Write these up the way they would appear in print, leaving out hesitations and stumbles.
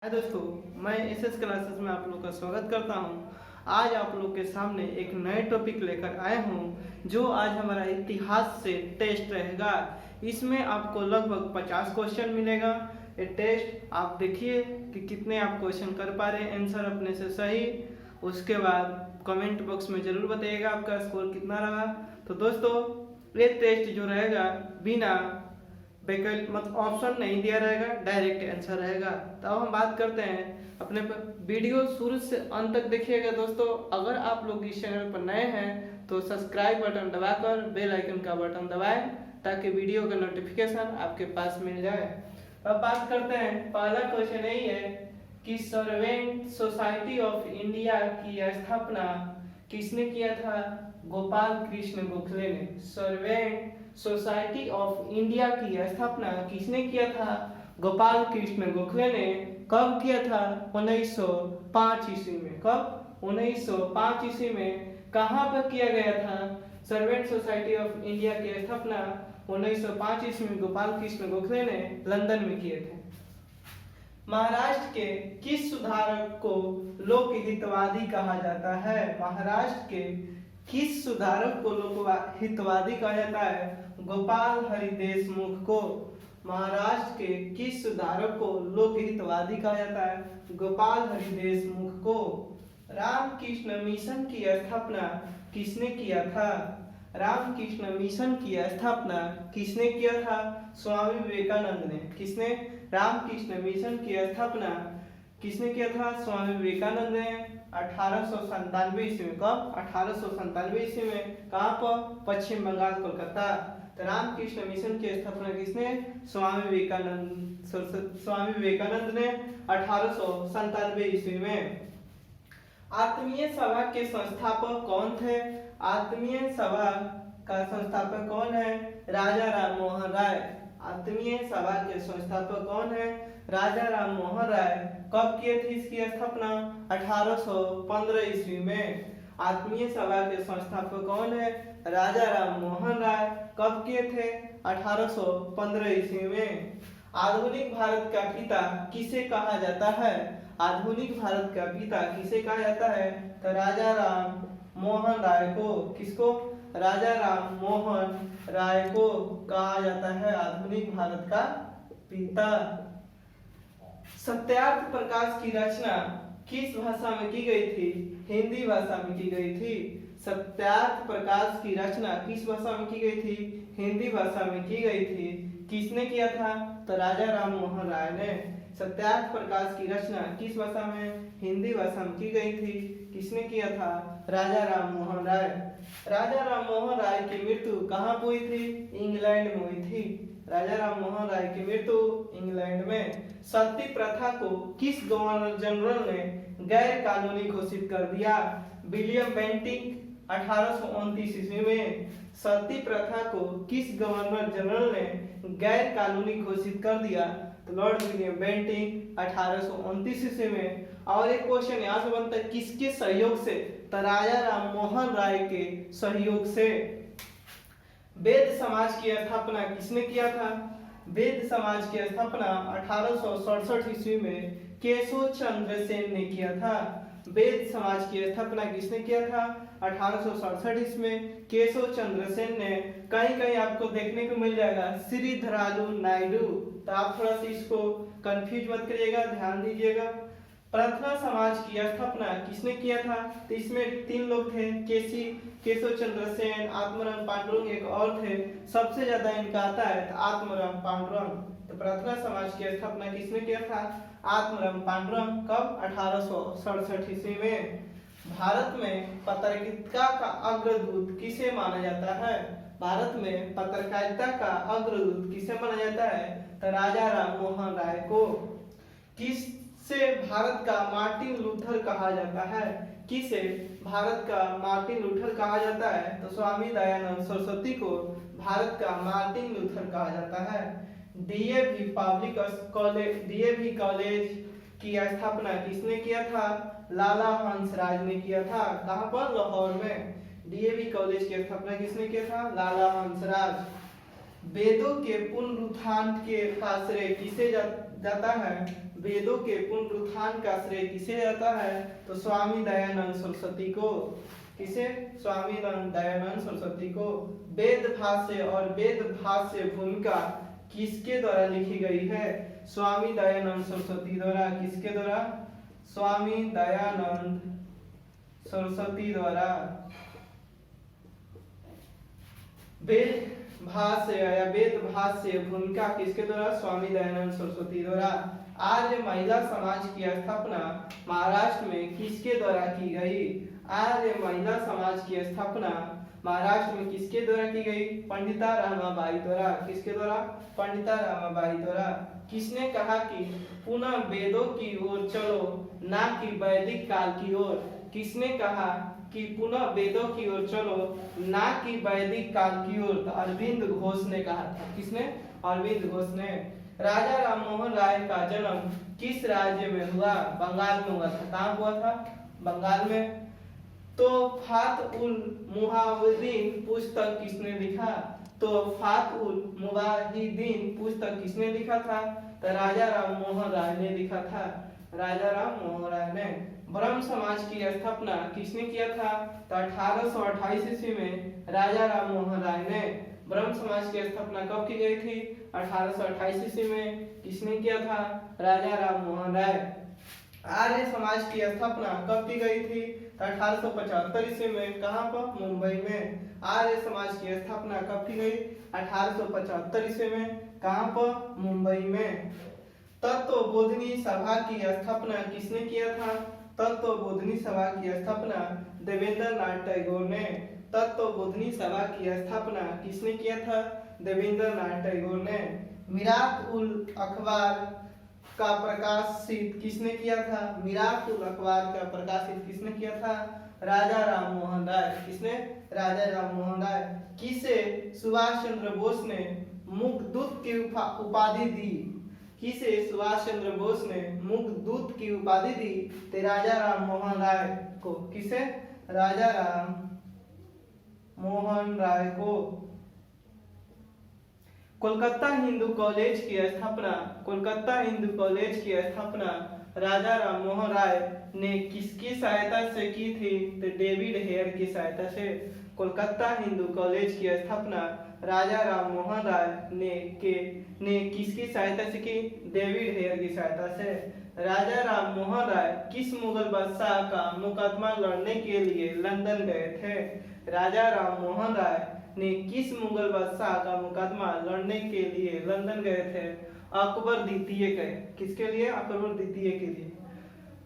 हाय दोस्तों, मैं SS classes में आप लोग का स्वागत करता हूं। आज आप लोग के सामने एक नए टॉपिक लेकर आया हूं, जो आज हमारा इतिहास से टेस्ट रहेगा। इसमें आपको लगभग 50 क्वेश्चन मिलेगा। ये टेस्ट आप देखिए कि कितने आप क्वेश्चन कर पा रहे हैं आंसर अपने से सही। उसके बाद कमेंट बॉक्स में ज़रूर बताइएगा आपका स्कोर कितना रहा। तो दोस्तों, ये टेस्ट जो रहेगा बिना मतलब ऑप्शन नहीं दिया रहेगा, डायरेक्ट आंसर रहेगा। तो अब हम बात करते हैं अपने वीडियो शुरू से अंत तक देखिएगा। दोस्तों, अगर आप लोग इस चैनल पर नए हैं तो सब्सक्राइब बटन दबाकर बेल आइकन का बटन दबाएं, ताकि वीडियो का नोटिफिकेशन आपके पास मिल जाए। अब बात करते हैं, पहला क्वेश्चन यही है कि सर्वेंट सोसाइटी ऑफ इंडिया की स्थापना किसने किया था? गोपाल कृष्ण गोखले ने। सर्वेंट सोसाइटी ऑफ इंडिया की स्थापना किसने किया था? गोपाल कृष्ण गोखले ने। कब किया था? 1905 ईस्वी में। कब? 1905 ईस्वी में। कहाँ पर किया गया था? सर्वेंट सोसाइटी ऑफ इंडिया की स्थापना 1905 ईस्वी में गोपाल कृष्ण गोखले ने लंदन में किए थे। महाराष्ट्र के किस सुधारक को लोकहितवादी कहा जाता है? महाराष्ट्र के किस सुधारक को लोकहितवादी कहा जाता है? गोपाल हरि देशमुख को। महाराष्ट्र के किस सुधारक को लोकहितवादी कहा जाता है? गोपाल हरि देशमुख को। रामकृष्ण मिशन की स्थापना किसने किया था? रामकृष्ण मिशन की स्थापना किसने किया था? स्वामी विवेकानंद ने। किसने? रामकृष्ण मिशन की स्थापना किसने किया था? स्वामी विवेकानंद ने 1897 ईस्वी में। कब? 1897 ईस्वी में। कहाँ पर? पश्चिम बंगाल, कोलकाता। तो रामकृष्ण मिशन की स्थापना किसने? स्वामी विवेकानंद ने 1897 ईस्वी में। आत्मीय सभा के संस्थापक कौन थे? आत्मीय सभा का संस्थापक कौन है? राजा राम मोहन राय। आत्मीय सभा के संस्थापक कौन है? राजा राम मोहन राय। कब किए थे इसकी स्थापना? 1815 ईस्वी में। आत्मीय सभा के संस्थापक कौन है? राजा राम मोहन राय। कब किए थे? 1815 ईस्वी में। आधुनिक भारत का पिता किसे कहा जाता है? आधुनिक भारत का पिता किसे कहा जाता है? तो राजा राम मोहन राय को। किसको? राजा राम मोहन राय को कहा जाता है आधुनिक भारत का पिता। सत्यार्थ प्रकाश की रचना किस भाषा में की गई थी? हिंदी भाषा में की गई थी। सत्यार्थ प्रकाश की रचना किस भाषा में की गई थी? हिंदी भाषा में की गई थी। किसने किया था? तो राजा राम मोहन राय ने। सत्यार्थ प्रकाश की रचना किस भाषा में? हिंदी भाषा में की गई थी। किसने किया था? राजा राम मोहन राय। राजा राम मोहन राय की मृत्यु कहाँ हुई थी? इंग्लैंड में हुई थी। राजा राम मोहन राय की मृत्यु इंग्लैंड में। सती प्रथा को किस गवर्नर जनरल ने गैर कानूनी घोषित कर दिया? विलियम बेंटिक 1829 ईस्वी में। सती प्रथा को किस गवर्नर जनरल ने गैर कानूनी घोषित कर दिया? तो लॉर्ड विलियम बेंटिक 1829 ईस्वी में। और एक क्वेश्चन यहाँ से बनता है, किसके सहयोग से? तो राजा राम मोहन राय के सहयोग से। वेद समाज की स्थापना किसने किया था? वेद समाज की स्थापना 1867 ईस्वी में केशव चंद्र सेन ने किया था। वेद समाज की स्थापना किसने किया था? 1867 ईस्वी में केशव चंद्र सेन ने। कहीं कहीं आपको देखने को मिल जाएगा श्रीधरालू नायडू। तो आप थोड़ा सा इसको कंफ्यूज मत करिएगा, ध्यान दीजिएगा। प्रार्थना समाज की स्थापना किसने किया था? तो इसमें 3 लोग थे, केशव चंद्र सेन, आत्माराम पांडुरंग एक और थे। सबसे ज्यादा इनका आता है तो आत्माराम पांडुरंग। तो प्रार्थना समाज की स्थापना किसने किया था? आत्माराम पांडुरंग। कब? 1867 ईस्वी में। भारत में पत्रकारिता का अग्रदूत किसे माना जाता है? भारत में पत्रकारिता का अग्रदूत किसे माना जाता है? तो राजा राम मोहन राय को। किसे भारत का मार्टिन लूथर कहा जाता है? किसे भारत का मार्टिन लूथर कहा जाता है? तो स्वामी दयानंद सरस्वती को भारत का मार्टिन लूथर कहा जाता है। डीएवी कॉलेज की स्थापना किसने किया था? लाला हंसराज ने किया था। कहाँ पर? लाहौर में। डीएवी कॉलेज की स्थापना किसने किया था? लाला हंसराज। वेदों के पुनरुत्थान के का श्रेय किसे जाता है? वेदों के पुनरुत्थान का श्रेय किसे जाता है? तो स्वामी दयानंद सरस्वती को। किसे? स्वामी दयानंद सरस्वती को। वेद भाष्य और वेद भाष्य भूमिका किसके द्वारा लिखी गई है? स्वामी दयानंद सरस्वती द्वारा। किसके द्वारा? स्वामी दयानंद सरस्वती द्वारा। वेद भाष्य या वेद भाष्य भूमिका किसके द्वारा? स्वामी दयानंद सरस्वती द्वारा। आर्य महिला समाज की स्थापना महाराष्ट्र में किसके द्वारा की गई? आर्य महिला समाज की स्थापना महाराष्ट्र में किसके द्वारा की गई? पंडिता रमाबाई द्वारा। किसके द्वारा? पंडिता रमाबाई द्वारा। किसने कहा कि पुनः वेदों की ओर चलो, ना कि वैदिक काल की ओर? किसने कहा कि पुनः वेदों की ओर चलो, ना कि वैदिक काल की ओर? तो अरविंद घोष ने कहा था। किसने? अरविंद घोष ने। राजा राममोहन राय का जन्म किस राज्य में हुआ? बंगाल में हुआ था। कहाँ हुआ था? बंगाल में। तो फात उल मुहावदीन पुस्तक किसने लिखा? तो फात उल मुवाहिदीन पुस्तक किसने लिखा था? तो राजा राममोहन राय ने लिखा था। राजा राममोहन राय ने। ब्रह्म समाज की स्थापना किसने किया था? तो 1828 ईस्वी में राजा राममोहन राय ने। ब्रह्म समाज की स्थापना कब की गई थी? 1828 ईस्वी में। किसने किया था? राजा राममोहन राय। आर्य समाज की स्थापना कब की गई थी? 1875 ईस्वी में। कहाँ पर? मुंबई में। आर्य समाज की स्थापना कब की गई? 1875 ईस्वी में। कहाँ पर? मुंबई में। तत्वबोधिनी सभा की स्थापना किसने किया था? तत्वबोधिनी सभा की स्थापना देवेंद्र नाथ टैगोर ने। तत्वबोधिनी सभा की स्थापना किसने किया था? देवेंद्र नाथ टैगोर ने। मिरात उल अखबार का प्रकाशित किसने किया था? मिरात उल अखबार का प्रकाशित किसने किया था? राजा राममोहन राय। किसने? राजा राममोहन राय। किसे सुभाष चंद्र बोस ने मुग्धदूत की उपाधि दी? किसे सुभाष चंद्र बोस ने मुग्धदूत की उपाधि दी? तो राजा राममोहन राय को। किसे? राजा राम मोहन राय को। कोलकाता हिंदू कॉलेज की स्थापना, कोलकाता हिंदू कॉलेज की स्थापना राजा राममोहन राय ने किसकी सहायता से की थी? तो डेविड हेयर की सहायता से। कोलकाता हिंदू कॉलेज की स्थापना राजा राममोहन राय ने किसकी सहायता से की? डेविड हेयर की सहायता से। राजा राममोहन राय किस मुगल बादशाह का मुकदमा लड़ने के लिए लंदन गए थे? राजा राममोहन राय ने किस मुगल बादशाह का मुकदमा लड़ने के लिए लंदन गए थे? अकबर द्वितीय के। किसके लिए? अकबर द्वितीय के लिए।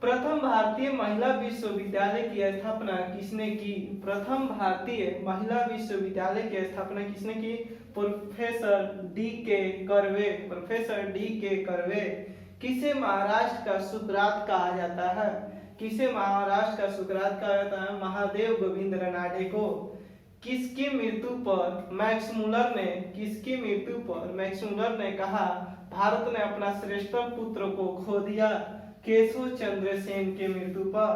प्रथम भारतीय महिला विश्वविद्यालय की स्थापना किसने की? प्रथम भारतीय महिला विश्वविद्यालय की स्थापना किसने की? प्रोफेसर डी के कर्वे। प्रोफेसर डी के कर्वे। किसे महाराष्ट्र का सुकरात कहा जाता है? किसे महाराष्ट्र का सुकरात कहा जाता है? महादेव गोविंद रानडे को। किसकी मृत्यु पर मैक्स मुलर ने कहा भारत ने अपना श्रेष्ठ पुत्र को खो दिया? केशव चंद्र सेन के मृत्यु पर।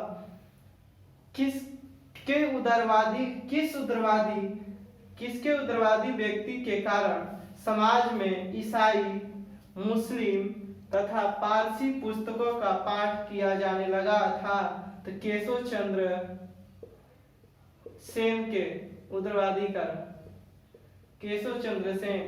किसके उदारवादी व्यक्ति के कारण समाज में ईसाई, मुस्लिम तथा पारसी पुस्तकों का पाठ किया जाने लगा था? तो केशव चंद्र सेन के उदारवादी कारण। केशव चंद्र सेन।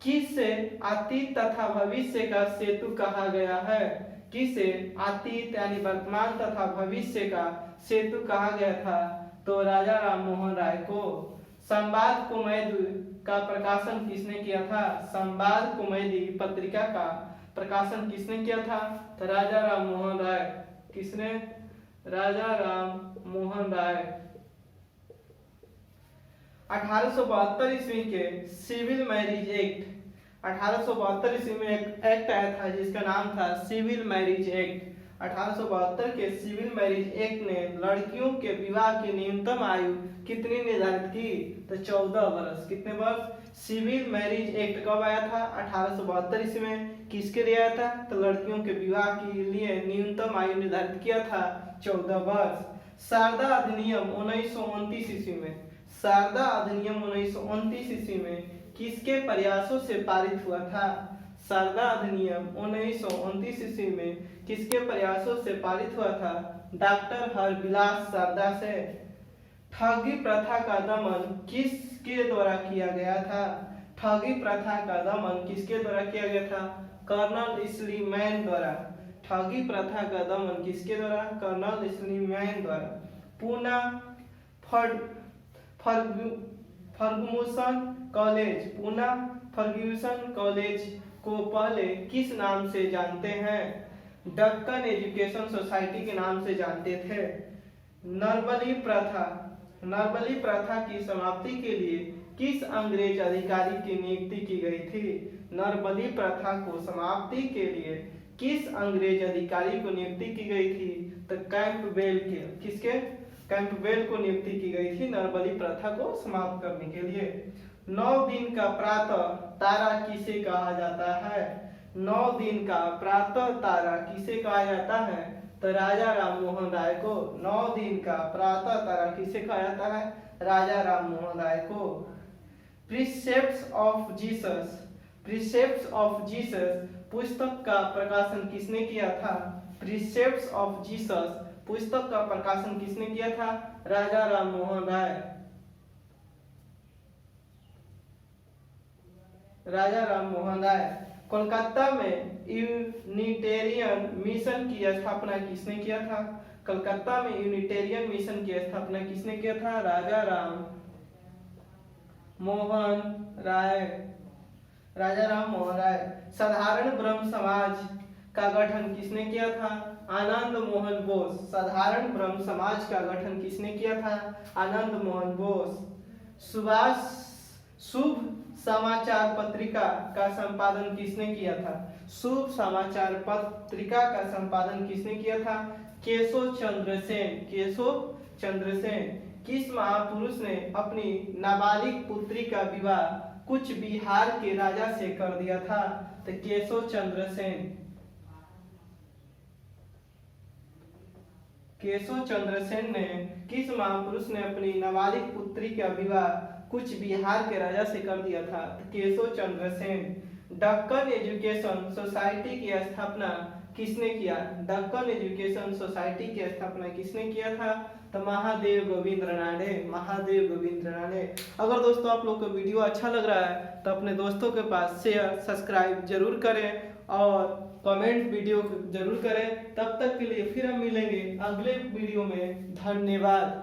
किसे अतीत तथा भविष्य का सेतु कहा गया है? किसे अतीत यानी वर्तमान तथा भविष्य का सेतु कहा गया था? तो राजा राममोहन राय को। संवाद कुमुदी का प्रकाशन किसने किया था? संवाद कुमुदी पत्रिका का प्रकाशन किसने किया था? तो राजा राममोहन राय। किसने? राजा राममोहन राय। 1872 ईस्वी के सिविल मैरिज एक्ट, 1872 ईस्वी में एक एक्ट आया था जिसका नाम था सिविल मैरिज एक्ट। 1872 के सिविल मैरिज एक्ट ने लड़कियों के विवाह की न्यूनतम आयु कितनी निर्धारित की? तो 14 वर्ष। कितने वर्ष? सिविल मैरिज एक्ट कब आया था? 1872 ईस्वी में। किसके लिए आया था? तो लड़कियों के विवाह के लिए न्यूनतम आयु निर्धारित किया था 14 वर्ष। शारदा अधिनियम 1929 ईस्वी में। शारदा अधिनियम 1929 ईस्वी में किसके प्रयासों से पारित हुआ था? शारदा अधिनियम 1929 ईस्वी में किसके प्रयासों से पारित हुआ था? डॉक्टर हरबिलास शारदा से। ठगी प्रथा का दमन किसके द्वारा किया गया था? ठगी प्रथा का दमन किसके द्वारा किया गया था? कर्नल स्लीमैन द्वारा। ठगी प्रथा का दमन किसके द्वारा? कर्नल स्लीमैन द्वारा। Poona Fergusson College, Poona Fergusson College को पहले किस नाम से जानते हैं? डक्कन एजुकेशन सोसाइटी के नाम से जानते थे। नरबली प्रथा, नरबली प्रथा की समाप्ति के लिए किस अंग्रेज अधिकारी की नियुक्ति की गई थी? नरबली प्रथा को समाप्ति के लिए किस अंग्रेज अधिकारी को नियुक्ति की गई थी? तो कैंपबेल के। किसके? कैंपबेल को नियुक्ति की गई थी नरबली प्रथा को समाप्त करने के लिए। 9 दिन का प्रातः तारा किसे कहा जाता है? 9 दिन का प्रातः तारा किसे कहा जाता है? तो राजा राम मोहन राय को। 9 दिन का प्रातः तारा किसे कहा जाता है? राजा राम मोहन राय को। Precepts of Jesus, precepts of Jesus पुस्तक का प्रकाशन किसने किया था? प्रीसेप्ट्स ऑफ जीसस पुस्तक का प्रकाशन किसने किया था? राजा राम मोहन राय। राजा राम मोहन राय। कोलकाता में यूनिटेरियन मिशन की स्थापना किसने किया था? कलकत्ता में यूनिटेरियन मिशन की स्थापना किसने किया था? राजा राम मोहन राय। राजा राम मोहन राय। साधारण ब्रह्म समाज का गठन किसने किया था? आनंद मोहन बोस। साधारण ब्रह्म समाज का गठन किसने किया था? आनंद मोहन बोस। सुभाष शुभ समाचार पत्रिका का संपादन किसने किया था? शुभ समाचार पत्रिका का संपादन किसने किया था? केशव चंद्र सेन। केशव चंद्र सेन। किस महापुरुष ने अपनी नाबालिग पुत्री का विवाह कुछ बिहार के राजा से कर दिया था? तो केशव चंद्र सेन। केशव चंद्र सेन ने, किस महापुरुष ने अपनी नाबालिग पुत्री का विवाह कुछ बिहार के राजा से कर दिया था? तो केशव चंद्र सेन। डक्कन एजुकेशन सोसाइटी की स्थापना किसने किया? डक्कन एजुकेशन सोसाइटी की स्थापना किसने किया था? तो महादेव गोविंद रानडे। महादेव गोविंद रानडे। अगर दोस्तों आप लोग को वीडियो अच्छा लग रहा है तो अपने दोस्तों के पास शेयर सब्सक्राइब जरूर करें और कमेंट वीडियो जरूर करें। तब तक के लिए फिर हम मिलेंगे अगले वीडियो में। धन्यवाद।